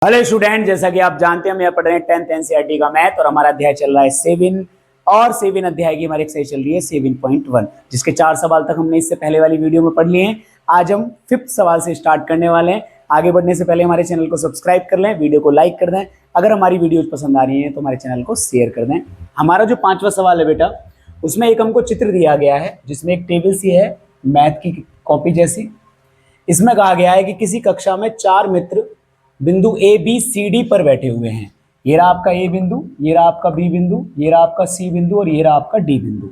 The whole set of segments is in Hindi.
हेलो स्टूडेंट, जैसा कि आप जानते हैं हम यहाँ पढ़ रहे हैं 10th एनसीईआरटी का मैथ और हमारा अध्याय चल रहा है 7 और 7 अध्याय की हमारी एक्सरसाइज चल रही है 7.1 जिसके 4 सवाल तक हमने इससे पहले वाली वीडियो में पढ़ लिए हैं। आज हम 5th सवाल से स्टार्ट करने वाले हैं। आगे बढ़ने से पहले हमारे चैनल को सब्सक्राइब कर लें, वीडियो को लाइक कर दें। अगर हमारी वीडियो पसंद आ रही है तो हमारे चैनल को शेयर कर दें। हमारा जो 5वां सवाल है बेटा, उसमें एक हमको चित्र दिया गया है जिसमें एक टेबल सी है मैथ की कॉपी जैसी। इसमें कहा गया है कि किसी कक्षा में 4 मित्र बिंदु ए बी सी डी पर बैठे हुए हैं। ये रहा आपका ए बिंदु, ये रहा आपका बी बिंदु, ये रहा आपका सी बिंदु और ये रहा आपका डी बिंदु।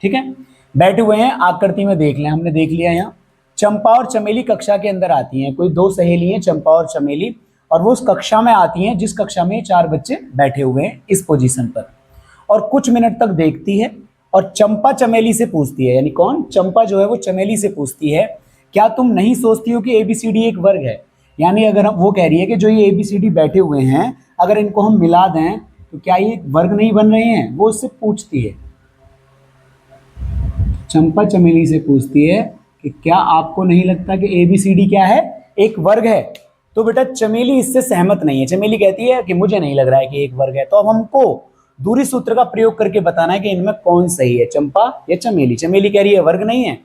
ठीक है, बैठे हुए हैं। आकृति में देख लें, हमने देख लिया। यहाँ चंपा और चमेली कक्षा के अंदर आती हैं। कोई 2 सहेली हैं, चंपा और चमेली, और वो उस कक्षा में आती हैं जिस कक्षा में 4 बच्चे बैठे हुए हैं इस पोजीशन पर, और कुछ मिनट तक देखती है। और चंपा चमेली से पूछती है, यानी कौन? चंपा जो है वो चमेली से पूछती है, क्या तुम नहीं सोचती हो कि ABCD एक वर्ग है? यानी अगर हम, वो कह रही है कि जो ये ABCD बैठे हुए हैं, अगर इनको हम मिला दें तो क्या ये एक वर्ग नहीं बन रहे हैं? वो उससे पूछती है, चंपा चमेली से पूछती है कि क्या आपको नहीं लगता कि ABCD क्या है? एक वर्ग है। तो बेटा चमेली इससे सहमत नहीं है। चमेली कहती है कि मुझे नहीं लग रहा है कि एक वर्ग है। तो अब हमको दूरी सूत्र का प्रयोग करके बताना है कि इनमें कौन सही है, चंपा या चमेली। चमेली कह रही है वर्ग नहीं है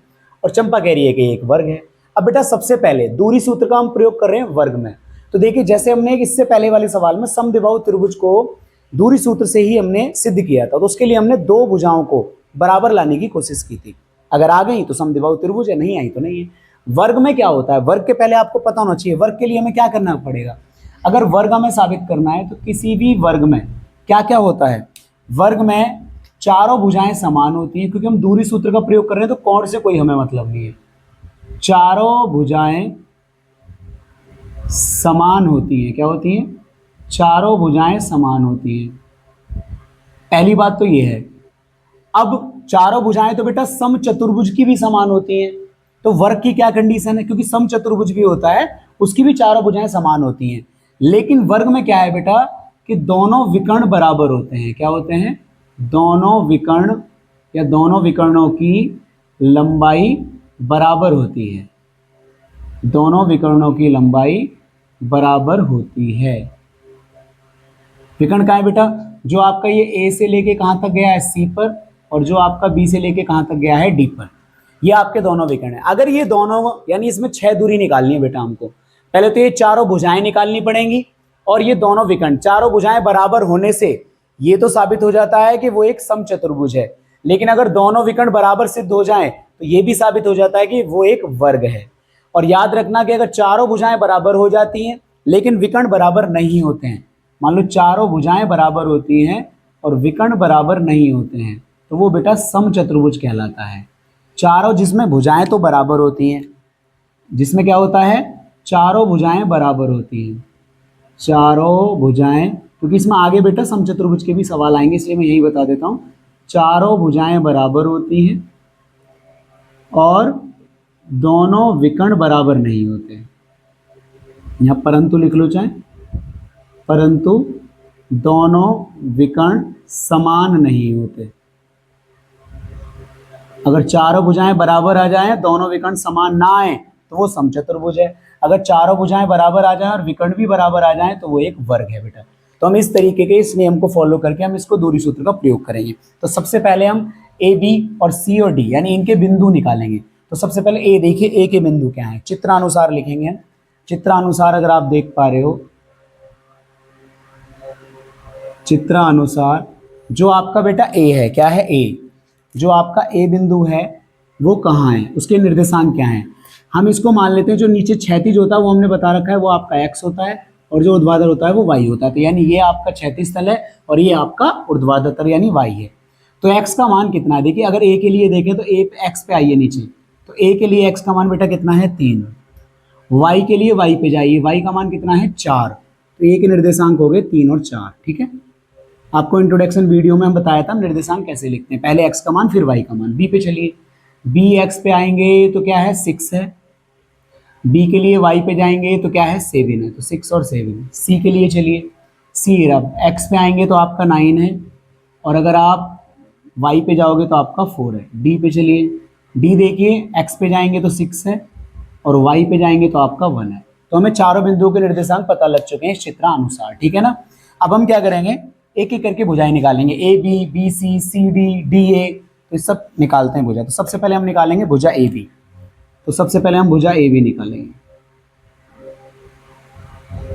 और चंपा कह रही है कि एक वर्ग है। अब बेटा सबसे पहले दूरी सूत्र का हम प्रयोग कर रहे हैं वर्ग में। तो देखिए, जैसे हमने इससे पहले वाले सवाल में समद्विबाहु त्रिभुज को दूरी सूत्र से ही हमने सिद्ध किया था, तो उसके लिए हमने 2 भुजाओं को बराबर लाने की कोशिश की थी। अगर आ गई तो समद्विबाहु त्रिभुज है, नहीं आई तो नहीं है। वर्ग में क्या होता है? वर्ग के पहले आपको पता होना चाहिए वर्ग के लिए हमें क्या करना पड़ेगा। अगर वर्ग हमें साबित करना है तो किसी भी वर्ग में क्या क्या होता है? वर्ग में चारों भुजाएं समान होती हैं, क्योंकि हम दूरी सूत्र का प्रयोग कर रहे हैं तो कोण से कोई हमें मतलब नहीं है। चारों भुजाएं समान होती हैं। क्या होती हैं? चारों भुजाएं समान होती हैं। पहली बात तो ये है। अब चारों भुजाएं तो बेटा समचतुर्भुज की भी समान होती हैं। तो वर्ग की क्या कंडीशन है? क्योंकि समचतुर्भुज भी होता है, उसकी भी चारों भुजाएं समान होती हैं। लेकिन वर्ग में क्या है बेटा कि दोनों विकर्ण बराबर होते हैं। क्या होते हैं? दोनों विकर्ण या दोनों विकर्णों की लंबाई बराबर होती है। दोनों विकर्णों की लंबाई बराबर होती है। विकर्ण का है बेटा जो आपका ये ए से लेके कहां तक गया है? सी पर, और जो आपका बी से लेके कहां तक गया है? डी पर। ये आपके दोनों विकर्ण है। अगर ये दोनों, यानी इसमें 6 दूरी निकालनी है बेटा हमको। पहले तो ये चारों भुजाएं निकालनी पड़ेंगी, और ये दोनों विकर्ण, चारों भुजाएं बराबर होने से ये तो साबित हो जाता है कि वो एक समचतुर्भुज है। लेकिन अगर दोनों विकर्ण बराबर सिद्ध हो जाएं तो ये भी साबित हो जाता है कि वो एक वर्ग है। और याद रखना कि अगर चारों भुजाएं बराबर हो जाती हैं लेकिन विकर्ण बराबर नहीं होते हैं, मान लो चारों भुजाएं बराबर होती हैं और विकर्ण बराबर नहीं होते हैं, तो वो बेटा समचतुर्भुज कहलाता है। चारों, जिसमें भुजाएं तो बराबर होती हैं, जिसमें क्या होता है? चारों भुजाएं बराबर होती हैं। चारों भुजाएं, क्योंकि इसमें आगे बेटा समचतुर्भुज के भी सवाल आएंगे, इसलिए मैं यही बता देता हूं। चारों भुजाएं बराबर होती हैं और दोनों विकर्ण बराबर नहीं होते। यहां परंतु लिख लो चाहे, परंतु दोनों विकर्ण समान नहीं होते। अगर चारों भुजाएं बराबर आ जाएं, दोनों विकर्ण समान ना आए, तो वो समचतुर्भुज है। अगर चारों भुजाएं बराबर आ जाएं और विकर्ण भी बराबर आ जाएं, तो वो एक वर्ग है बेटा। तो हम इस तरीके के इस नियम को फॉलो करके हम इसको दूरी सूत्र का प्रयोग करेंगे। तो सबसे पहले हम ए बी और सी और डी यानी इनके बिंदु निकालेंगे। तो सबसे पहले ए देखिए, ए के बिंदु क्या है? चित्रानुसार लिखेंगे। चित्रानुसार अगर आप देख पा रहे हो, चित्रानुसार जो आपका बेटा ए है, क्या है? ए। जो आपका ए बिंदु है वो कहाँ है? उसके निर्देशांक क्या हैं? हम इसको मान लेते हैं, जो नीचे क्षैतिज होता है वो हमने बता रखा है, वो आपका एक्स होता है, और जो ऊर्ध्वाधर होता है वो वाई होता है। तो यानी ये आपका क्षैतिज तल है और ये आपका ऊर्ध्वाधर तल यानी वाई है। तो एक्स का मान कितना है? देखिए, अगर ए के लिए देखें तो ए एक्स पे आइए नीचे, तो ए के लिए एक्स का मान बेटा कितना है? 3। वाई के लिए वाई पे जाइए, वाई का मान कितना है? 4। तो ए के निर्देशांक हो गए 3 और 4। ठीक है, आपको इंट्रोडक्शन वीडियो में हम बताया था निर्देशांक कैसे लिखते हैं, पहले एक्स का मान फिर वाई का मान। बी पे चलिए, बी एक्स पे आएंगे तो क्या है? 6 है। बी के लिए वाई पे जाएंगे तो क्या है? 7 है, तो 6 और 7। सी के लिए चलिए, सी अब एक्स पे आएंगे तो आपका 9 है, और अगर आप वाई पे जाओगे तो आपका 4 है। डी पे चलिए, डी देखिए, एक्स पे जाएंगे तो 6 है और वाई पे जाएंगे तो आपका 1 है। तो हमें चारों बिंदुओं के निर्देशांक पता लग चुके हैं इस चित्रानुसार, ठीक है ना। अब हम क्या करेंगे, एक एक करके भुजाएं निकालेंगे, A B, B C, C D, D A, तो ये सब निकालते हैं भुजा। तो सबसे पहले हम निकालेंगे भुजा ए बी। तो सबसे पहले हम भुजा ए बी निकालेंगे।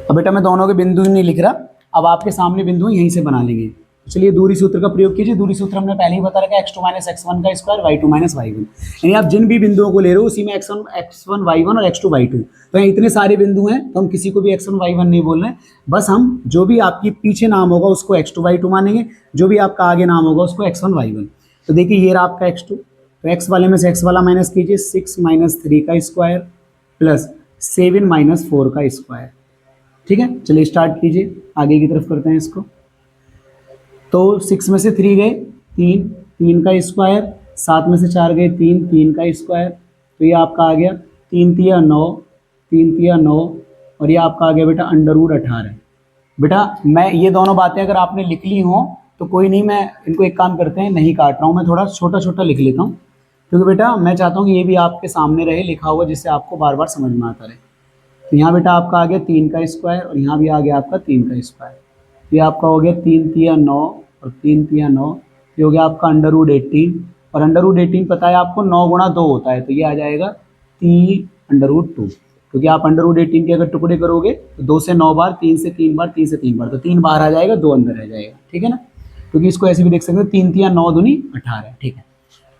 अब बेटा मैं दोनों के बिंदु नहीं लिख रहा, अब आपके सामने बिंदु यहीं से बना लेंगे। तो चलिए दूरी सूत्र का प्रयोग कीजिए। दूरी सूत्र हमने पहले ही बता रखा है, x2 - x1 का स्क्वायर, y2 - y1। यानी आप जिन भी बिंदुओं को ले रहे हो उसी में x1 y1 और x2 y2, तो यहाँ इतने सारे बिंदु हैं तो हम किसी को भी x1 y1 नहीं बोल रहे हैं, बस हम जो भी आपकी पीछे नाम होगा उसको x2 y2 मानेंगे, जो भी आपका आगे नाम होगा उसको x1 y1। तो देखिए ये रहा आपका x2, तो x वाले में से x वाला माइनस कीजिए, 6 - 3 का स्क्वायर प्लस 7 - 4 का स्क्वायर। ठीक है, चलिए स्टार्ट कीजिए, आगे की तरफ करते हैं इसको। तो 6 में से 3 गए 3, 3 का स्क्वायर, 7 में से 4 गए 3, 3 का स्क्वायर, तो ये आपका आ गया 3 तिया 9, 3 तिया 9, और ये आपका आ गया बेटा √18। बेटा मैं ये दोनों बातें अगर आपने लिख ली हो तो कोई नहीं, मैं इनको एक काम करते हैं, नहीं काट रहा हूँ, मैं थोड़ा छोटा छोटा लिख लेता हूँ, क्योंकि बेटा मैं चाहता हूँ कि ये भी आपके सामने रहे लिखा हुआ, जिससे आपको बार बार समझ में आता रहे। तो यहाँ बेटा आपका आ गया 3 का स्क्वायर, और यहाँ भी आ गया आपका 3 का स्क्वायर, ये आपका हो गया 3 तिया 9 और 3 तिया 9, ये हो गया आपका √18, और √18 पता है आपको 9 गुणा 2 होता है, तो ये आ जाएगा 3√2, क्योंकि आप √18 के अगर टुकड़े करोगे तो 2 से 9 बार, 3 से 3 बार, 3 से 3 बार, तो 3 बाहर आ जाएगा, 2 अंदर रह जाएगा, ठीक है ना। क्योंकि इसको ऐसे भी देख सकते हो, 3 तिया 9 दूनी 18, ठीक है।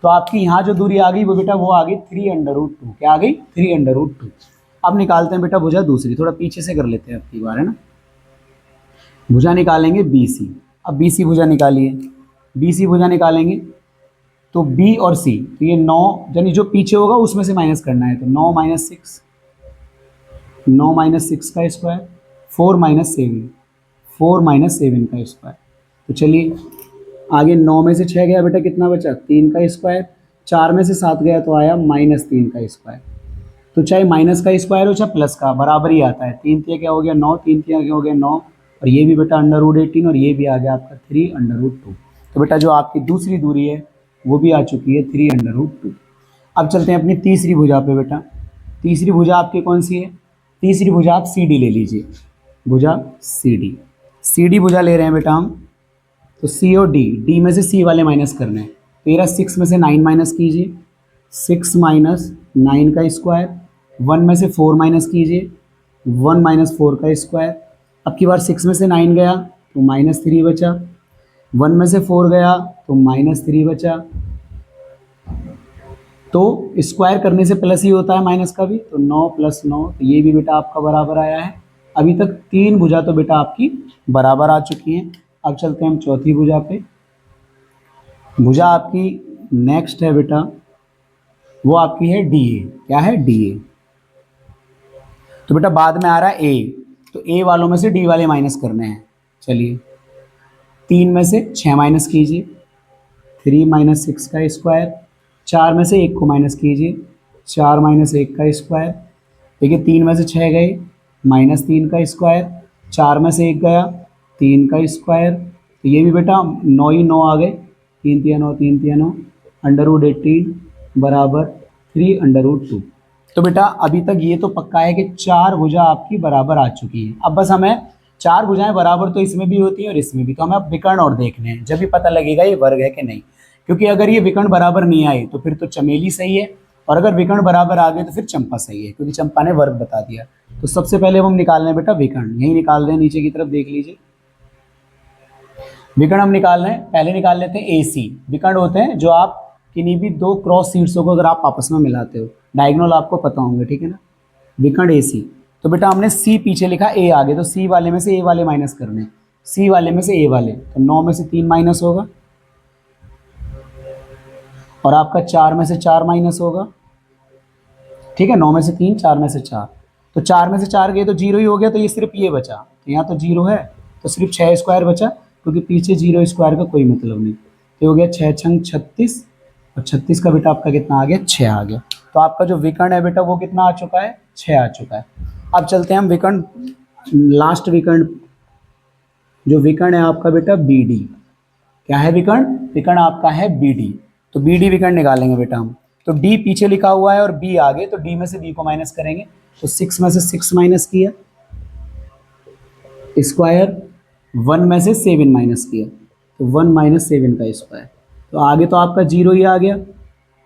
तो आपकी यहाँ जो दूरी आ गई वो बेटा वो आ गई 3√2, क्या आ गई 3√2। अब निकालते हैं बेटा भुजा दूसरी, थोड़ा पीछे से कर लेते हैं अब की बार, है ना। भुजा निकालेंगे BC। अब BC भुजा निकालिए, BC भुजा निकालेंगे तो B और C, तो ये 9 यानी जो पीछे होगा उसमें से माइनस करना है, तो 9 - 6, 9 - 6 का स्क्वायर, 4 - 7, 4 - 7 का स्क्वायर। तो चलिए आगे 9 में से 6 गया बेटा, कितना बचा 3 का स्क्वायर, 4 में से 7 गया तो आया -3 का स्क्वायर। तो चाहे माइनस का स्क्वायर हो चाहे प्लस का, बराबर ही आता है। 3 तिया क्या हो गया 9, 3 तिया क्या हो गया 9, और ये भी बेटा √18, और ये भी आ गया आपका 3√2। तो बेटा जो आपकी दूसरी दूरी है वो भी आ चुकी है 3√2। अब चलते हैं अपनी तीसरी भुजा पे बेटा। तीसरी भुजा आपकी कौन सी है, तीसरी भुजा आप CD ले लीजिए, भुजा CD। CD भुजा ले रहे हैं बेटा हम, तो C और D में से C वाले माइनस करने हैं, तो ये 6 में से 9 माइनस कीजिए, 6 - 9 का स्क्वायर, 1 में से 4 माइनस कीजिए, 1 - 4 का स्क्वायर। अब की बार 6 में से 9 गया तो -3 बचा, 1 में से 4 गया तो -3 बचा, तो स्क्वायर करने से प्लस ही होता है माइनस का भी, तो 9 + 9, तो ये भी बेटा आपका बराबर आया है। अभी तक 3 भुजा तो बेटा आपकी बराबर आ चुकी हैं। अब चलते हैं हम चौथी भुजा पे। भुजा आपकी नेक्स्ट है बेटा, वो आपकी है DA। क्या है DA, तो बेटा बाद में आ रहा है A, तो A वालों में से D वाले माइनस करने हैं। चलिए 3 में से 6 माइनस कीजिए, 3 - 6 का स्क्वायर, 4 में से 1 को माइनस कीजिए, 4 - 1 का स्क्वायर। देखिए 3 में से 6 गए -3 का स्क्वायर, 4 में से 1 गया 3 का स्क्वायर, तो ये भी बेटा 9 ही 9 आ गए, 3 तिया 9, 3 तिया 9, √18 बराबर 3√2। तो बेटा अभी तक ये तो पक्का है कि 4 भुजा आपकी बराबर आ चुकी है। अब बस हमें 4 भुजाएं बराबर तो इसमें भी होती है और इसमें भी, तो हमें अब विकर्ण और देखने हैं, जब भी पता लगेगा ये वर्ग है कि नहीं। क्योंकि अगर ये विकर्ण बराबर नहीं आए तो फिर तो चमेली सही है, और अगर विकर्ण बराबर आ गए तो फिर चंपा सही है, क्योंकि चंपा ने वर्ग बता दिया। तो सबसे पहले हम निकाल रहे हैं बेटा विकर्ण, यही निकाल रहे हैं, नीचे की तरफ देख लीजिए। विकर्ण हम निकाल रहे हैं, पहले निकाल लेते हैं AC। विकर्ण होते हैं जो आप किन्हीं भी 2 क्रॉस शीट्सों को अगर आप आपस में मिलाते हो, डायगोनल आपको पता होंगे, ठीक है ना। विकर्ण AC, तो बेटा हमने C पीछे लिखा, A आगे, तो C वाले में से A वाले माइनस करने हैं, C वाले में से A वाले, तो 9 में से 3 माइनस होगा, और आपका 4 में से 4 माइनस होगा, ठीक है। 9 में से 3, 4 में से 4, तो 4 में से 4 गए तो 0 ही हो गया, तो ये सिर्फ ये बचा, तो यहाँ तो 0 है, तो सिर्फ 6 स्क्वायर बचा, क्योंकि पीछे 0 स्क्वायर का कोई मतलब नहीं। तो हो गया 6 छंग 36, और 36 का बेटा आपका कितना आ गया 6 आ गया। तो आपका जो विकर्ण है बेटा वो कितना आ चुका है 6 आ चुका है। अब चलते हैं हम विकर्ण, लास्ट विकर्ण, जो विकर्ण है आपका बेटा BD। क्या है विकर्ण, विकर्ण आपका है BD। तो BD विकर्ण निकालेंगे बेटा हम, तो D पीछे लिखा हुआ है और B आगे, तो D में से B को माइनस करेंगे, तो 6 में से 6 माइनस किया, स्क्वायर 1 में से 7 माइनस किया, तो 1 माइनस 7 का स्क्वायर। तो आगे तो आपका 0 ही आ गया,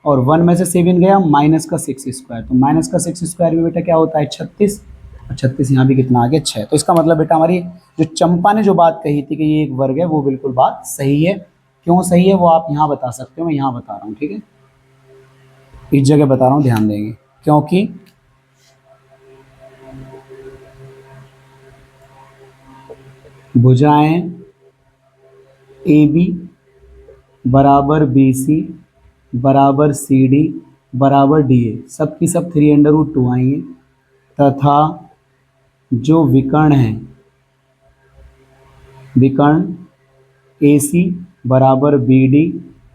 और 1 में से 7 गया माइनस का 6 स्क्वायर, तो माइनस का 6 स्क्वायर भी बेटा क्या होता है 36, और 36 यहाँ भी कितना आ गया 6। तो इसका मतलब बेटा हमारी जो चंपा ने जो बात कही थी कि ये एक वर्ग है, वो बिल्कुल बात सही है। क्यों सही है वो आप यहाँ बता सकते हो, मैं यहाँ बता रहा हूँ, ठीक है, इस जगह बता रहा हूँ, ध्यान देंगे। क्योंकि भुजाएं ए बी बराबर बी सी बराबर सी डी बराबर डी ए, सब की सब 3√2 आई हैं, तथा जो विकर्ण है, विकर्ण ए सी बराबर बी डी,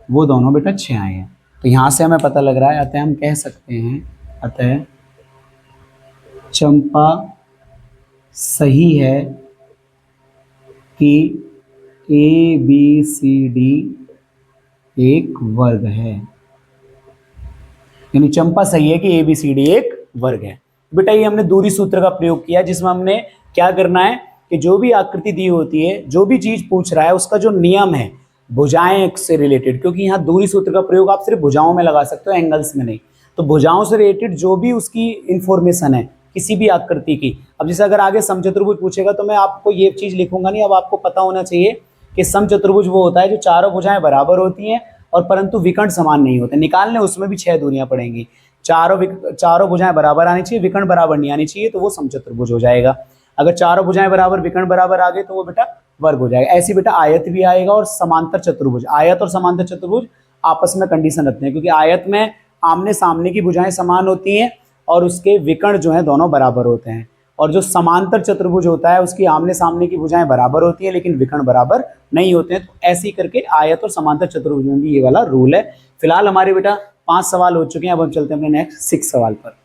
वो दोनों बेटा 6 आए हैं। तो यहाँ से हमें पता लग रहा है, अतः हम कह सकते हैं, अतः चंपा सही है कि ए बी सी डी एक वर्ग है, यानी चंपा सही है कि ए बी सी डी एक वर्ग है। बेटा ये हमने दूरी सूत्र का प्रयोग किया, जिसमें हमने क्या करना है कि जो भी आकृति दी होती है, जो भी चीज पूछ रहा है, उसका जो नियम है भुजाएं से रिलेटेड, क्योंकि यहाँ दूरी सूत्र का प्रयोग आप सिर्फ भुजाओं में लगा सकते हो, एंगल्स में नहीं। तो भुजाओं से रिलेटेड जो भी उसकी इंफॉर्मेशन है किसी भी आकृति की, अब जैसे अगर आगे समचतुर्भुज पूछेगा तो मैं आपको ये चीज लिखूंगा नहीं, अब आपको पता होना चाहिए कि समचतुर्भुज वो होता है जो चारों भुजाएं बराबर होती हैं और परंतु विकर्ण समान नहीं होते। निकालने उसमें भी 6 दूरियां पड़ेंगी, चारों भुजाएं बराबर आनी चाहिए, विकर्ण बराबर नहीं आनी चाहिए, तो वो समचतुर्भुज हो जाएगा। अगर चारों भुजाएं बराबर विकर्ण बराबर आ गए तो वो बेटा वर्ग हो जाएगा। ऐसी बेटा आयत भी आएगा और समांतर चतुर्भुज, आयत और समांतर चतुर्भुज आपस में कंडीशन रखते हैं, क्योंकि आयत में आमने सामने की भुजाएं समान होती हैं और उसके विकर्ण जो है दोनों बराबर होते हैं, और जो समांतर चतुर्भुज होता है उसकी आमने सामने की भुजाएं बराबर होती है लेकिन विकर्ण बराबर नहीं होते हैं। तो ऐसे ही करके आयत और समांतर चतुर्भुज में भी ये वाला रूल है। फिलहाल हमारे बेटा 5 सवाल हो चुके हैं, अब हम चलते हैं अपने नेक्स्ट 6 सवाल पर।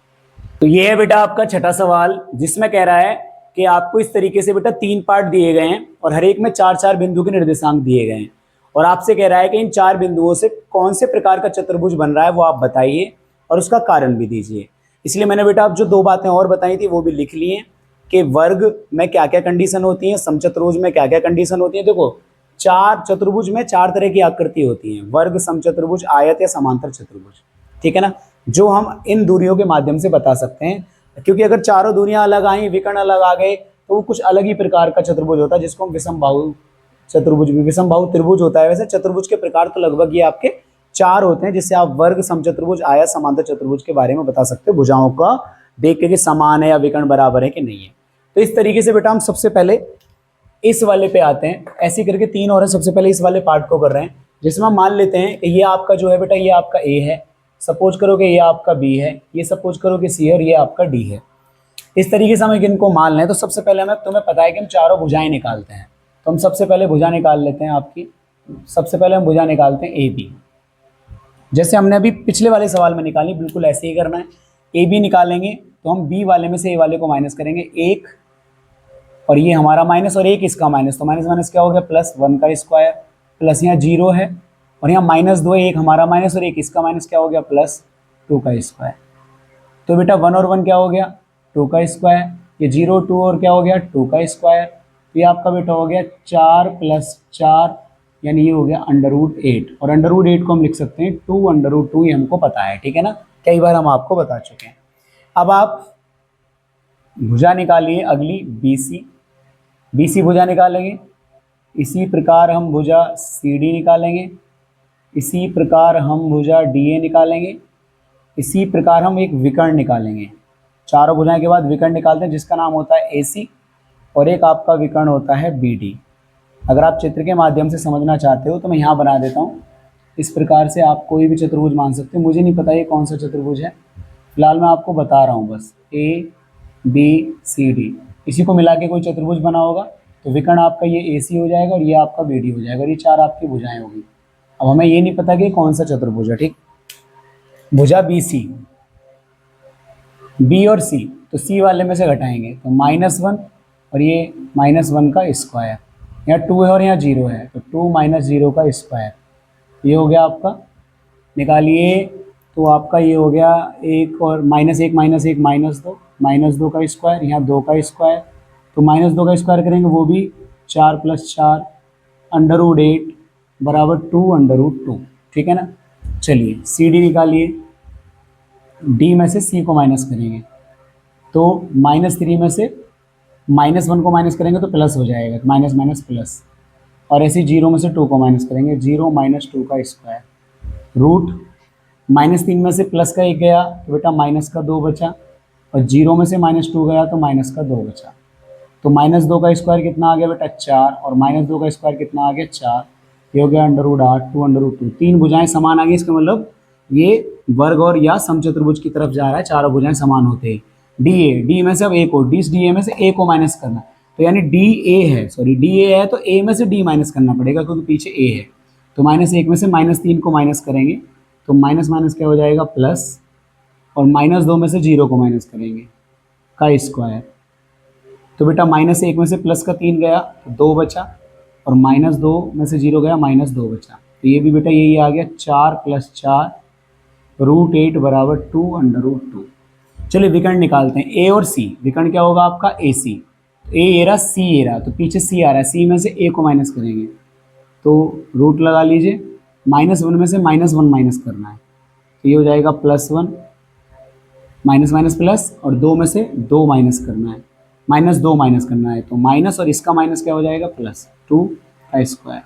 तो ये है बेटा आपका छठा सवाल, जिसमें कह रहा है कि आपको इस तरीके से बेटा 3 पार्ट दिए गए हैं और हर एक में 4-4 बिंदु के निर्देशांक दिए गए हैं, और आपसे कह रहा है कि इन 4 बिंदुओं से कौन से प्रकार का चतुर्भुज बन रहा है वो आप बताइए और उसका कारण भी दीजिए। इसलिए मैंने बेटा अब जो 2 बातें और बताई थी वो भी लिख ली हैं कि वर्ग में क्या क्या कंडीशन होती है, समचतुर्भुज में क्या क्या कंडीशन होती है। देखो 4 चतुर्भुज में 4 तरह की आकृति होती है, वर्ग, समचतुर्भुज, आयत या समांतर चतुर्भुज, ठीक है ना, जो हम इन दूरियों के माध्यम से बता सकते हैं। क्योंकि अगर चारों दूरियां अलग आई, विकर्ण अलग आ गए, तो वो कुछ अलग ही प्रकार का चतुर्भुज होता है, जिसको हम विषमबाहु चतुर्भुज भी, विषमबाहु त्रिभुज होता है। वैसे चतुर्भुज के प्रकार तो लगभग ये आपके 4 होते हैं, जिससे आप वर्ग, समचतुर्भुज, आयत, समांतर चतुर्भुज के बारे में बता सकते हो, भुजाओं का देख के कि समान है या विकर्ण बराबर है कि नहीं है। तो इस तरीके से बेटा हम सबसे पहले इस वाले पे आते हैं, ऐसे करके 3 और है। सबसे पहले इस वाले पार्ट को कर रहे हैं, जिसमें हम मान लेते हैं कि ये आपका जो है बेटा, ये आपका ए है, सपोज करो कि ये आपका बी है, ये सपोज करो कि सी है, और ये आपका डी है। इस तरीके से हम इनको मान लें। तो सबसे पहले हमें, तुम्हें पता है कि हम चारों भुजाएं निकालते हैं, तो हम सबसे पहले भुजा निकाल लेते हैं आपकी। सबसे पहले हम भुजा निकालते हैं ए बी, जैसे हमने अभी पिछले वाले सवाल में निकाली, बिल्कुल ऐसे ही करना है। ए बी निकालेंगे तो हम बी वाले में से ए वाले को माइनस करेंगे, 1 और ये हमारा माइनस और 1 इसका माइनस, तो माइनस माइनस क्या हो गया +1 का स्क्वायर, प्लस यहाँ 0 है और यहाँ -2 है, 1 हमारा माइनस और 1 इसका माइनस, क्या हो गया +2 का स्क्वायर। तो बेटा 1 और 1 क्या हो गया 2 का स्क्वायर, ये 0 2 और क्या हो गया 2 का स्क्वायर, तो ये आपका बेटा हो गया 4 + 4, यानी ये हो गया √8, और √8 को हम लिख सकते हैं 2 √2, ये हमको पता है, ठीक है ना, कई बार हम आपको बता चुके हैं। अब आप भुजा निकालिए अगली बी सी भुजा निकालेंगे। इसी प्रकार हम भुजा सी डी निकालेंगे, इसी प्रकार हम भुजा डी ए निकालेंगे, इसी प्रकार हम एक विकर्ण निकालेंगे। चारों भुजाएं के बाद विकर्ण निकालते हैं, जिसका नाम होता है ए सी, और एक आपका विकर्ण होता है बी डी। अगर आप चित्र के माध्यम से समझना चाहते हो तो मैं यहाँ बना देता हूँ। इस प्रकार से आप कोई भी चतुर्भुज मान सकते हो, मुझे नहीं पता ये कौन सा चतुर्भुज है, फिलहाल मैं आपको बता रहा हूँ बस। ए बी सी डी, इसी को मिला के कोई चतुर्भुज बना होगा, तो विकर्ण आपका ये ए सी हो जाएगा और ये आपका बी डी हो जाएगा, और ये 4 आपकी भुजाएं होगी। अब हमें ये नहीं पता कि कौन सा चतुर्भुज है, ठीक। भुजा बी सी, बी और सी, तो सी वाले में से घटाएंगे तो -1 और ये -1 का स्क्वायर, यहाँ 2 है और यहाँ 0 है, तो 2 - 0 का स्क्वायर, ये हो गया आपका। निकालिए तो आपका ये हो गया एक और माइनस एक माइनस दो का स्क्वायर, यहाँ 2 का स्क्वायर, तो माइनस 2 का स्क्वायर करेंगे वो भी 4 + 4 √8 बराबर 2 √2, ठीक है ना। चलिए सी डी निकालिए, डी में से सी को माइनस करेंगे तो -3 में से -1 को माइनस करेंगे तो प्लस हो जाएगा, माइनस माइनस प्लस, और ऐसे 0 में से 2 को माइनस करेंगे, 0 - 2 का स्क्वायर रूट -3 में से प्लस का 1 गया तो बेटा माइनस का 2 बचा, और 0 में से -2 गया तो माइनस का 2 बचा, तो -2 का स्क्वायर कितना आ गया बेटा 4, और -2 का स्क्वायर कितना आ गया 4, ये हो गया √8 2 √2। तीन भुजाएं समान आ गई, इसका मतलब ये वर्ग और या समचतुर्भुज की तरफ जा रहा है, चारों भुजाएं समान होते हैं। डी में से अब ए को, डी ए में से ए को माइनस करना, तो यानी डी ए है तो ए में से डी माइनस करना पड़ेगा क्योंकि पीछे ए है, तो -1 में से -3 को माइनस करेंगे तो माइनस माइनस क्या हो जाएगा प्लस, और -2 में से 0 को माइनस करेंगे का स्क्वायर, तो बेटा -1 में से प्लस का 3 गया तो 2 बचा, और -2 में से 0 गया -2 बचा, तो ये भी बेटा यही आ गया 4 + 4 √8 बराबर 2 √2। चलिए विकर्ण निकालते हैं, ए और सी, विकर्ण क्या होगा आपका ए सी, ए ये रहा सी ये रहा, तो पीछे सी आ रहा है, सी में से ए को माइनस करेंगे तो रूट लगा लीजिए, -1 में से -1 माइनस करना है तो ये हो जाएगा +1 माइनस माइनस प्लस, और 2 में से 2 माइनस करना है, -2 माइनस करना है तो माइनस, और इसका माइनस क्या हो जाएगा +2 का स्क्वायर।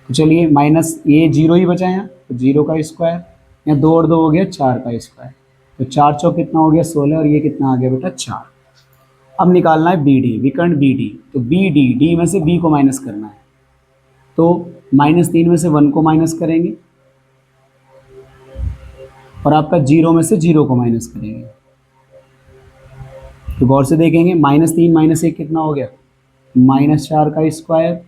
तो चलिए माइनस ये 0 ही बचा यहाँ, तो 0 का स्क्वायर, यहाँ 2 और 2 हो गया 4 का स्क्वायर, तो 4 चौक कितना हो गया 16, और ये कितना आ गया बेटा 4। अब निकालना है बी डी, विकर्ण बी डी, तो बी डी में से बी को माइनस करना है तो -3 में से 1 को माइनस करेंगे, और आपका 0 में से 0 को माइनस करेंगे, तो गौर से देखेंगे -3 - 1 कितना हो गया -4 का स्क्वायर,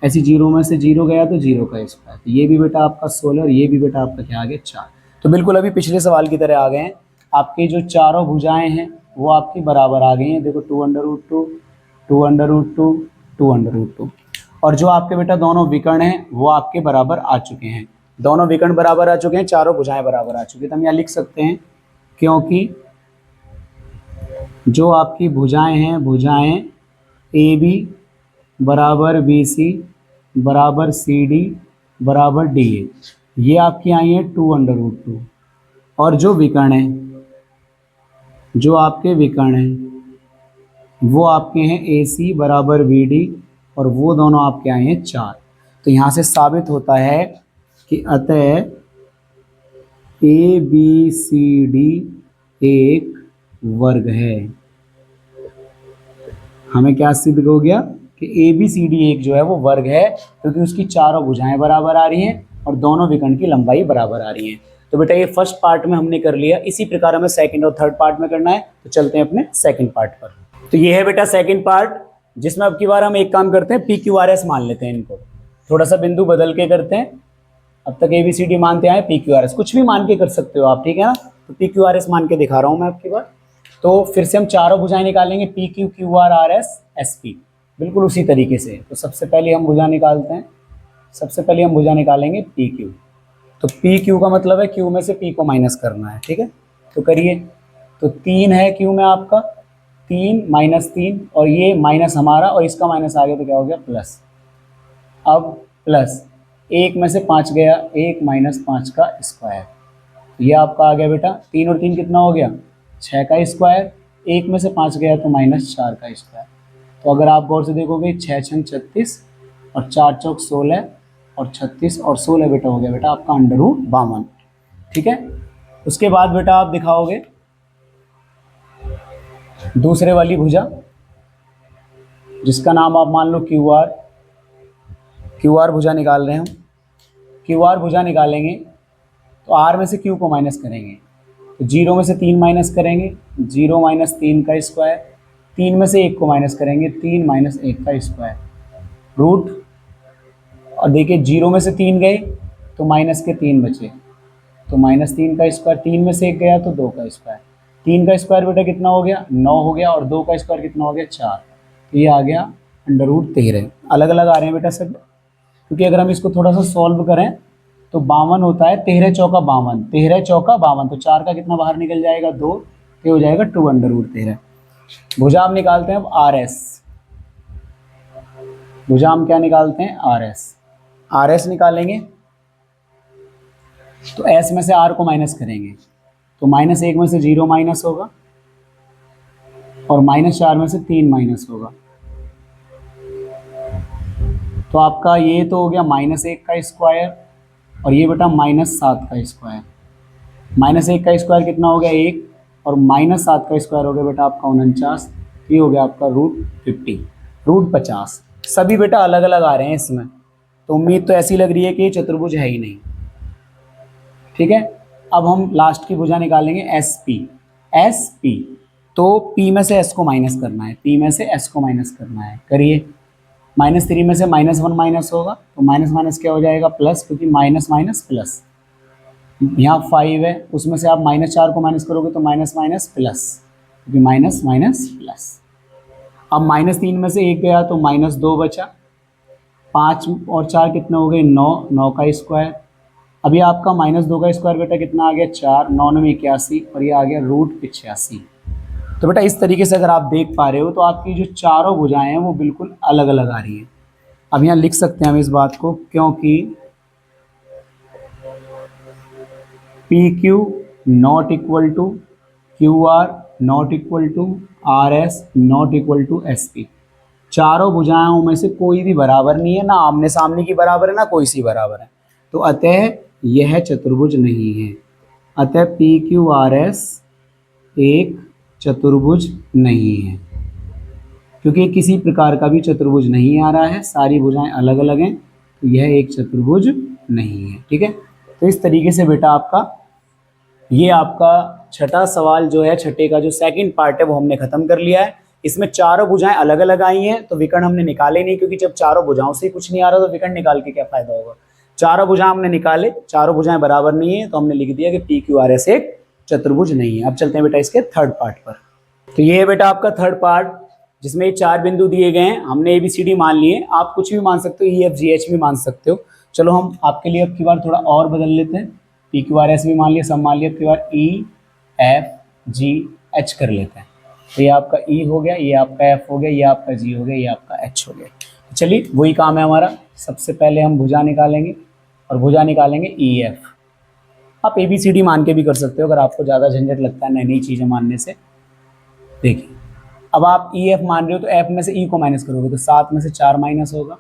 ऐसे 0 में से 0 गया तो 0 का स्क्वायर, तो ये भी बेटा आपका 16, और ये भी बेटा आपका क्या आ गया 4। तो बिल्कुल अभी पिछले सवाल की तरह आ गए हैं, आपकी जो चारों भुजाएं हैं वो आपकी बराबर आ गई हैं, देखो 2 √2 2 √2 2 √2, और जो आपके बेटा दोनों विकर्ण हैं वो आपके बराबर आ चुके हैं, दोनों विकर्ण बराबर आ चुके हैं, चारों भुजाएं बराबर आ चुकी हैं, तो हम यहाँ लिख सकते हैं क्योंकि जो आपकी भुजाएं हैं, भुजाएं ए बी बराबर बी सी बराबर सी डी बराबर डी ए, ये आपकी आई हैं 2 √2, और जो विकर्ण हैं, जो आपके विकर्ण हैं वो आपके हैं ए सी बराबर बी डी, और वो दोनों आपके आए हैं 4। तो यहाँ से साबित होता है कि अतः ए बी सी डी एक वर्ग है। हमें क्या सिद्ध हो गया कि ए बी सी डी एक जो है वो वर्ग है, क्योंकि उसकी चारों भुजाएं बराबर आ रही हैं और दोनों विकर्ण की लंबाई बराबर आ रही है। तो बेटा ये फर्स्ट पार्ट में हमने कर लिया, इसी प्रकार हमें सेकंड और थर्ड पार्ट में करना है, तो चलते हैं अपने सेकंड पार्ट पर। तो ये है बेटा सेकंड पार्ट, जिसमें अब की बार हम एक काम करते हैं, पी क्यू आर एस मान लेते हैं, इनको थोड़ा सा बिंदु बदल के करते हैं। अब तक ए बी सी डी मानते आए, पी क्यू आर एस कुछ भी मान के कर सकते हो आप, ठीक है ना। तो पी क्यू आर एस मान के दिखा रहा हूँ मैं आपकी बार। तो फिर से हम चारों भुजाएं निकालेंगे, P Q Q R R S S P, बिल्कुल उसी तरीके से। तो सबसे पहले हम भुजा निकालते हैं, सबसे पहले हम भुजा निकालेंगे पी क्यू। तो पी क्यू का मतलब है क्यू में से पी को माइनस करना है, ठीक है। तो करिए, तो 3 है क्यू में आपका, 3 - 3, और ये माइनस हमारा, और इसका माइनस आ गया तो क्या हो गया प्लस। अब प्लस 1 में से 5 गया, 1 - 5 का स्क्वायर, ये आपका आ गया बेटा 3 और 3 कितना हो गया 6 का स्क्वायर, 1 में से 5 गया तो -4 का स्क्वायर। तो अगर आप गौर से देखोगे 6 × 36 और 4 चौक 16 और 36 और 16 बेटा हो गया बेटा आपका √52, ठीक है। उसके बाद बेटा आप दिखाओगे दूसरे वाली भुजा, जिसका नाम आप मान लो क्यू आर भुजा निकाल रहे हैं हम। क्यू आर भुजा निकालेंगे तो आर में से क्यू को माइनस करेंगे, तो 0 में से 3 माइनस करेंगे, 0 - 3 का स्क्वायर, 3 में से 1 को माइनस करेंगे, 3 - 1 का स्क्वायर रूट, और देखिए 0 में से 3 गए तो माइनस के 3 बचे, तो -3 का स्क्वायर, 3 में से 1 गया तो 2 का स्क्वायर, 3 का स्क्वायर बेटा कितना हो गया 9 हो गया, और 2 का स्क्वायर कितना हो गया 4, तो ये आ गया √13। अलग अलग आ रहे हैं बेटा सब, क्योंकि अगर हम इसको थोड़ा सा सॉल्व करें तो 52 होता है, 13 चौका 52, 13 चौका 52, तो 4 का कितना बाहर निकल जाएगा 2, ये हो जाएगा 2√13। भुजा हम निकालते हैं अब आर एस। भुजा हम क्या निकालते हैं, आर एस। आर एस निकालेंगे तो एस में से आर को माइनस करेंगे, तो -1 में से 0 माइनस होगा और -4 में से 3 माइनस होगा, तो आपका ये तो हो गया -1 का स्क्वायर और ये बेटा -7 का स्क्वायर। -1 का स्क्वायर कितना हो गया 1 और -7 का स्क्वायर हो गया बेटा आपका 49, ये हो गया आपका √50, √50। सभी बेटा अलग अलग आ रहे हैं इसमें, तो उम्मीद तो ऐसी लग रही है कि ये चतुर्भुज है ही नहीं। ठीक है, अब हम लास्ट की भुजा निकालेंगे एस पी। एस पी, तो P में से S को माइनस करना है, P में से S को माइनस करना है, करिए। -3 में से -1 माइनस होगा, तो माइनस माइनस क्या हो जाएगा प्लस, क्योंकि माइनस माइनस प्लस। यहाँ 5 है, उसमें से आप -4 को माइनस करोगे तो माइनस माइनस प्लस, क्योंकि माइनस माइनस प्लस। अब -3 में से 1 गया तो -2 बचा, 5 और 4 कितने हो गए 9, 9 का स्क्वायर। अभी आपका -2 का स्क्वायर बेटा कितना आ गया 4, 9 में 81 और ये आ गया √85। तो बेटा इस तरीके से अगर आप देख पा रहे हो तो आपकी जो चारों भुजाएं हैं वो बिल्कुल अलग अलग आ रही हैं। अब यहाँ लिख सकते हैं हम इस बात को, क्योंकि PQ not equal to QR not equal to RS not equal to SP। चारों भुजाओं में से कोई भी बराबर नहीं है, ना आमने सामने की बराबर है ना कोई सी बराबर है, तो अतः यह चतुर्भुज नहीं है। अतः PQRS एक चतुर्भुज नहीं है, क्योंकि किसी प्रकार का भी चतुर्भुज नहीं आ रहा है, सारी भुजाएं अलग अलग हैं, तो यह एक चतुर्भुज नहीं है। ठीक है, तो इस तरीके से बेटा आपका ये आपका छठा सवाल जो है, छठे का जो सेकंड पार्ट है वो हमने खत्म कर लिया है। इसमें चारों भुजाएं अलग अलग आई हैं, तो विकर्ण हमने निकाले नहीं, क्योंकि जब चारों भुजाओं से कुछ नहीं आ रहा तो विकर्ण निकाल के क्या फायदा होगा। चारों भुजाएं हमने निकाले, चारों भुजाएं बराबर नहीं है, तो हमने लिख दिया कि PQRS एक चतुर्भुज नहीं है। अब चलते हैं बेटा इसके थर्ड पार्ट पर। तो ये है बेटा आपका थर्ड पार्ट, जिसमें 4 बिंदु दिए गए हैं, हमने ABCD मान लिए, आप कुछ भी मान सकते हो, EFGH भी मान सकते हो। चलो हम आपके लिए अब की बार थोड़ा और बदल लेते हैं, PQRS भी मान लिया, सब मान लिया, अब की बार EFGH कर लेते हैं। तो ये आपका E हो गया, ये आपका F हो गया, ये आपका G हो गया, ये आपका H हो गया। तो चलिए वही काम है हमारा, सबसे पहले हम भुजा निकालेंगे और भुजा निकालेंगे EF। आप ABCD मान के भी कर सकते हो अगर आपको ज़्यादा झंझट लगता है नई नई चीज़ें मानने से। देखिए अब आप EF मान रहे हो, तो F में से E को माइनस करोगे तो 7 में से 4 माइनस होगा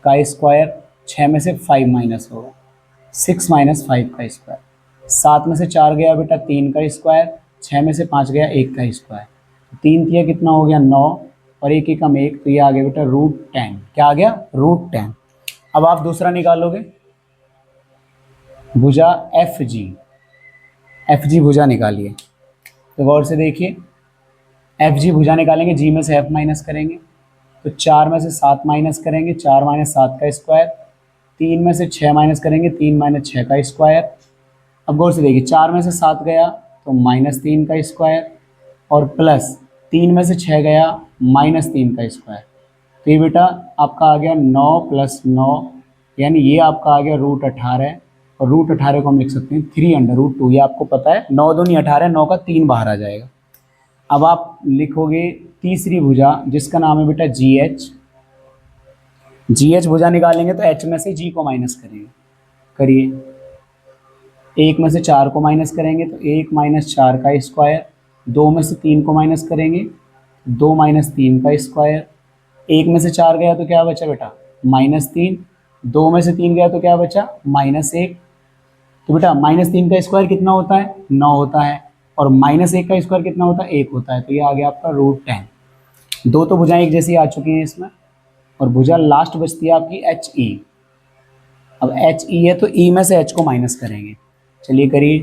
का स्क्वायर, 6 में से 5 माइनस होगा, 6 - 5 का स्क्वायर, 7 में से 4 गया बेटा 3 का स्क्वायर, 6 में से 5 गया 1 का स्क्वायर, 3 तिया कितना हो गया 9 और 1 एकम 1, तो ये आ गया बेटा √10। क्या आ गया √10। अब आप दूसरा निकालोगे भुजा FG भुजा निकालिए, तो गौर से देखिए FG भुजा निकालेंगे, G में से F माइनस करेंगे, तो 4 में से 7 माइनस करेंगे, 4 - 7 का स्क्वायर, 3 में से 6 माइनस करेंगे, 3 - 6 का स्क्वायर। अब गौर से देखिए 4 में से 7 गया तो -3 का स्क्वायर और प्लस 3 में से 6 गया -3 का स्क्वायर, तो ये बेटा आपका आ गया 9 + 9, यानी ये आपका आ गया √18 और √18 को हम लिख सकते हैं 3√2। ये आपको पता है 9 दूनी 18, 9 का 3 बाहर आ जाएगा। अब आप लिखोगे तीसरी भुजा जिसका नाम है बेटा GH भुजा निकालेंगे, तो H में से G को माइनस करेंगे, करिए। 1 में से 4 को माइनस करेंगे तो 1 - 4 का स्क्वायर, 2 में से 3 को माइनस करेंगे 2 - 3 का स्क्वायर, 1 में से 4 गया तो क्या बचा बेटा -3, 2 में से 3 गया तो क्या बचा -1, तो बेटा -3 का स्क्वायर कितना होता है 9 होता है और -1 का स्क्वायर कितना होता है 1 होता है, तो ये आ गया आपका √10। दो तो भुजाएं एक जैसी आ चुकी हैं इसमें, और भुजा लास्ट बचती है आपकी HE। अब HE है तो E में से H को माइनस करेंगे, चलिए करिए।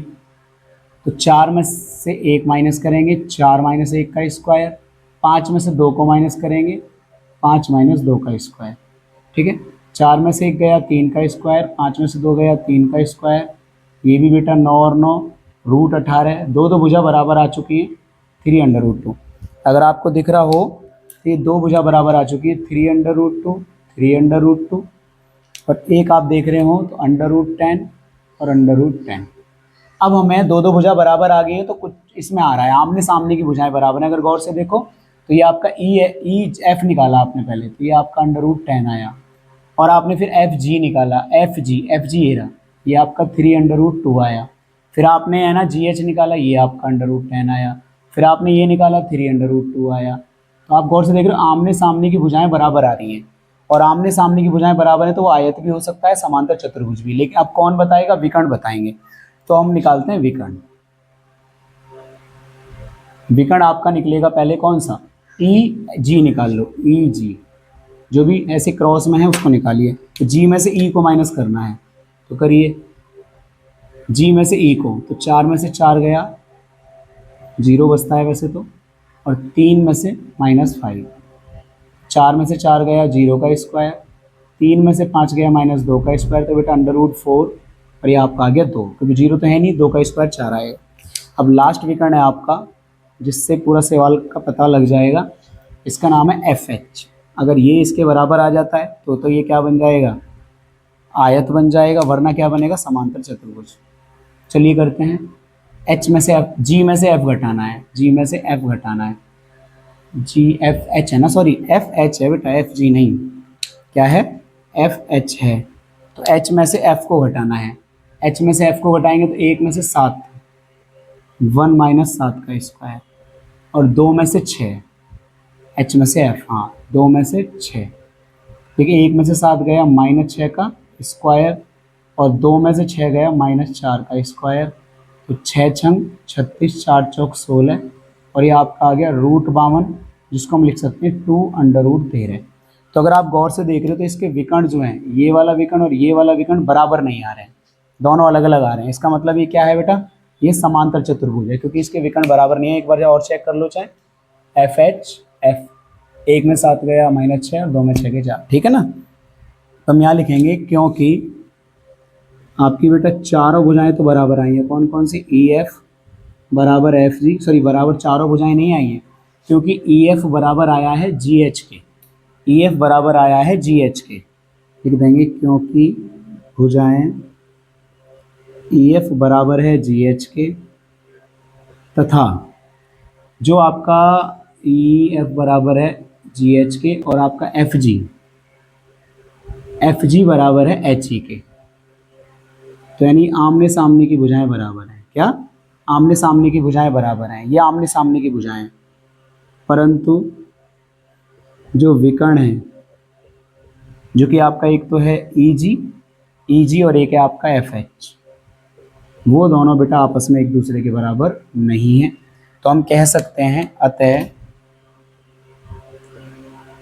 तो 4 में से 1 माइनस करेंगे, 4 - 1 का स्क्वायर, 5 में से 2 को माइनस करेंगे, 5 - 2 का स्क्वायर, ठीक है। 4 में से 1 गया 3 का स्क्वायर, 5 में से 2 गया 3 का स्क्वायर, ये भी बेटा 9 और 9 √18। दो भुजा बराबर आ चुकी है 3√2। अगर आपको दिख रहा हो तो ये 2 भुजा बराबर आ चुकी है 3√2, 3√2 और एक आप देख रहे हो तो √10 और √10। अब हमें दो दो भुजा बराबर आ गई है तो कुछ इसमें आ रहा है, आमने सामने की भुजाएं बराबर हैं। अगर गौर से देखो तो ये आपका ई है, ई एफ निकाला आपने पहले, तो ये आपका √10 आया। और आपने फिर एफ जी निकाला, एफ जी ये रहा, ये आपका 3√2 आया। फिर आपने है ना जी एच निकाला, ये आपका √10 आया। फिर आपने ये निकाला, 3√2 आया। तो आप गौर से देख रहे हो आमने सामने की भुजाएं बराबर आ रही हैं, और आमने सामने की भुजाएं बराबर है तो वो आयत भी हो सकता है, समांतर चतुर्भुज भी। लेकिन अब कौन बताएगा? विकर्ण बताएंगे। तो हम निकालते हैं विकर्ण। विकर्ण आपका निकलेगा पहले कौन सा? ई जी निकाल लो, ई जी जो भी ऐसे क्रॉस में है उसको निकालिए। तो जी में से ई को माइनस करना है, तो करिए। जी में से ई को, तो 4 में से 4 गया, 0 बचता है वैसे तो, और 3 में से -5, 4 में से 4 गया 0 का स्क्वायर, 3 में से 5 गया -2 का स्क्वायर, तो बेटा √4 और ये आपका आ गया 2, क्योंकि 0 तो है नहीं, 2 का स्क्वायर 4 आएगा। अब लास्ट विकर्ण है आपका, जिससे पूरा सवाल का पता लग जाएगा, इसका नाम है FH। अगर ये इसके बराबर आ जाता है तो ये क्या बन जाएगा? आयत बन जाएगा, वरना क्या बनेगा? समांतर चतुर्भुज। चलिए करते हैं। H में से F, G में से F घटाना है, G में से F घटाना है, GFH है ना, सॉरी FH है बेटा, FG नहीं, क्या है? FH है। तो H में से F को घटाना है, H में से F को घटाएंगे तो 1 में से 7, 1 - 7 का स्क्वायर, और 2 में से 6, H में से F, हाँ 2 में से 6, देखिए 1 में से 7 गया -6 का स्क्वायर, और 2 में से 6 गया -4 का स्क्वायर, तो 6 छंग 36, 4 चौक 16, और ये आपका आ गया √52, जिसको हम लिख सकते हैं 2√13। तो अगर आप गौर से देख रहे हो तो इसके विकर्ण जो हैं, ये वाला विकर्ण और ये वाला विकर्ण बराबर नहीं आ रहे हैं, दोनों अलग अलग आ रहे हैं। इसका मतलब ये क्या है बेटा? ये समांतर चतुर्भुज है, क्योंकि इसके विकर्ण बराबर नहीं है। एक बार और चेक कर लो, चाहे FH F, 1 में 7 गया -6 और 2 में 6 के 4, ठीक है ना। तो हम यहाँ लिखेंगे क्योंकि आपकी बेटा चारों भुजाएं तो बराबर आई हैं। कौन कौन सी? EF बराबर FG, सॉरी बराबर चारों भुजाएं नहीं आई हैं, क्योंकि EF बराबर आया है GH के, EF बराबर आया है GH के। लिख देंगे क्योंकि भुजाएं EF बराबर है GH के, तथा जो आपका EF बराबर है GH के और आपका FG बराबर है HE के। तो यानी आमने सामने की भुजाएं बराबर हैं। क्या? आमने सामने की भुजाएं बराबर हैं, ये आमने सामने की भुजाएं, परंतु जो विकर्ण है, जो कि आपका एक तो है EG और एक है आपका FH, वो दोनों बेटा आपस में एक दूसरे के बराबर नहीं है। तो हम कह सकते हैं अतः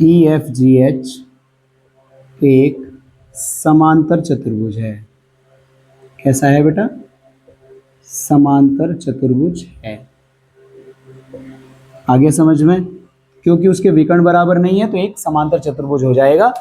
EFGH एक समांतर चतुर्भुज है। कैसा है बेटा? समांतर चतुर्भुज है। आगे समझ में? क्योंकि उसके विकर्ण बराबर नहीं है तो एक समांतर चतुर्भुज हो जाएगा।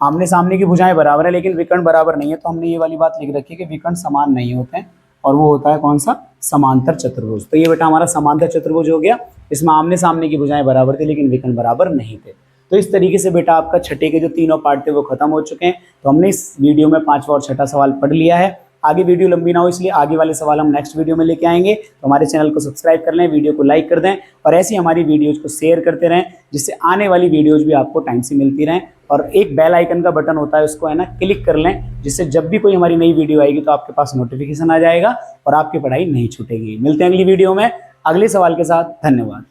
आमने सामने की भुजाएं बराबर है लेकिन विकर्ण बराबर नहीं है, तो हमने ये वाली बात लिख रखी है कि विकर्ण समान नहीं होते हैं, और वो होता है कौन सा? समांतर चतुर्भुज। तो ये बेटा हमारा समांतर चतुर्भुज हो गया, इसमें आमने सामने की भुजाएं बराबर थी लेकिन विकर्ण बराबर नहीं थे। तो इस तरीके से बेटा आपका छठे के जो तीनों पार्ट थे वो खत्म हो चुके हैं। तो हमने इस वीडियो में 5वां और 6ठा सवाल पढ़ लिया है। आगे वीडियो लंबी ना हो इसलिए आगे वाले सवाल हम नेक्स्ट वीडियो में लेके आएंगे। तो हमारे चैनल को सब्सक्राइब कर लें, वीडियो को लाइक कर दें और ऐसी हमारी वीडियोज को शेयर करते रहें, जिससे आने वाली वीडियोज भी आपको टाइम से मिलती रहें। और एक बेल आइकन का बटन होता है, उसको है ना क्लिक कर लें, जिससे जब भी कोई हमारी नई वीडियो आएगी तो आपके पास नोटिफिकेशन आ जाएगा और आपकी पढ़ाई नहीं छूटेगी। मिलते हैं अगली वीडियो में अगले सवाल के साथ। धन्यवाद।